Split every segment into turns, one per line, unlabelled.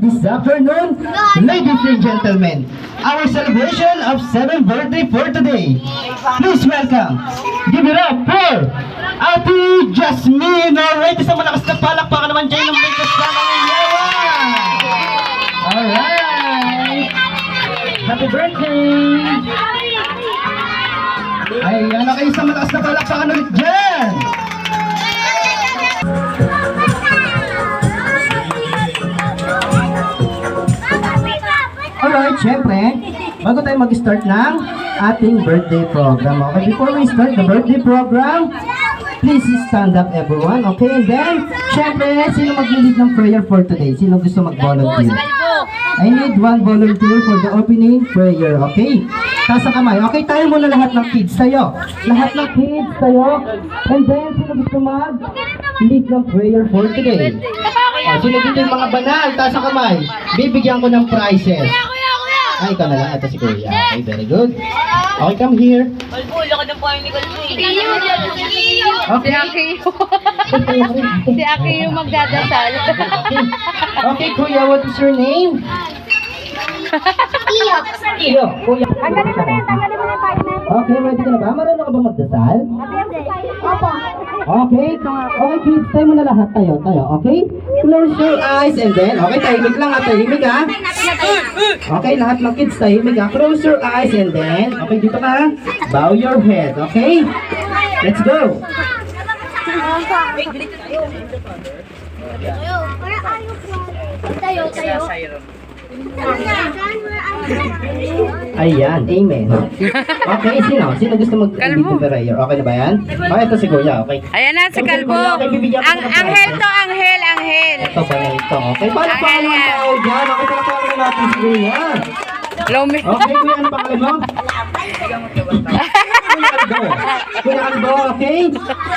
this afternoon, ladies and gentlemen, our celebration of 7th birthday for today. Please welcome, give it up for Ate Jasmine. Alright, isang malakas na palakpakan naman dyan ng may kasama ng yawa. Alright, happy birthday. Ayan, okay, isang malakas na palakpakan ulit dyan. Alright, syempre, bago tayo mag-start ng ating birthday program, okay? Before we start the birthday program, please stand up everyone, okay? And then, syempre, sino mag-lead ng prayer for today? Sino gusto mag-volunteer? I need one volunteer for the opening prayer, okay? Taas ang kamay. Okay, tayo muna lahat ng kids tayo. Lahat ng kids tayo. And then, sino gusto mag-lead ng prayer for today? Sino dito yung mga banal? Taas ang kamay. Bibigyan ko ng prizes. Ay, ikaw na lang. Ito si Kuya. Okay, very good. Okay, come here.
Si Aki yung magdadasal.
Okay, Kuya, what is your name? Iyo. Kuya.
Tanggalin mo na yung partner.
Okay, ready ka na ba? Marunong ka ba magdasal?
Opo.
Okay. Okay, kids, tayo muna lahat tayo. Okay? Close your eyes and then, okay, tahimik lang ha, tahimik ha. Okay, lahat ng kids, tahimik ha. Close your eyes and then, okay, dito ka. Bow your head, okay? Let's go.
Tayo.
Ayan, amen. Okay, sino gusto mag-lead ng prayer? Okay na ba yan? Okay, ito si Kuya, okay.
Ayan na, si Kalbo.
Okay, bibigyan ko ng
Anghel
prize.
to, anghel.
Ito ba na ito? Okay, paano pa
Anghel
naman
yan.
tao dyan? Okay, palakpakan natin si Kuya.
Lomi.
Okay, Kuya, ano pangalan mo? Kuya Albo, okay?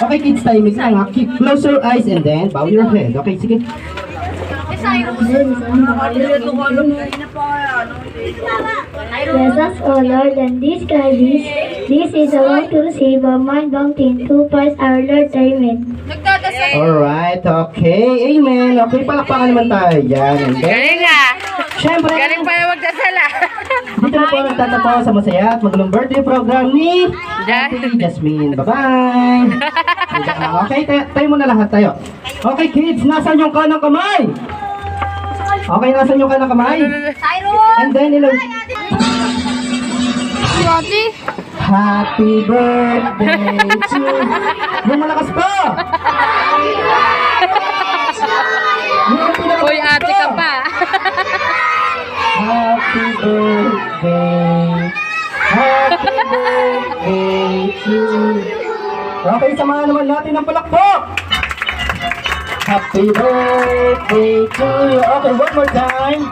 Okay, kids, timing lang ha. Close your eyes and then bow your head. Okay, sige.
Bless us, O Lord, and this Christ, this is a one to receive a mind bounty in two parts, our Lord. Amen.
Alright, okay. Amen. Okay, palakpakan naman tayo dyan. And then,
Galing ah.
syempre,
Galing pa yung magdasal ah.
dito na po nagtatapo sa masaya at magandang birthday program ni Ate Jasmine. Bye-bye! Okay, tayo muna lahat tayo. Okay, kids, nasan yung kanang kamay? Okay, nasan yung kanang kamay? And then, happy birthday to... Yung malakas pa!
Uy, ate ka pa.
Happy birthday. Happy birthday to you. Okay, samahan naman natin ang palakpak. Happy birthday to you. Okay, one more time.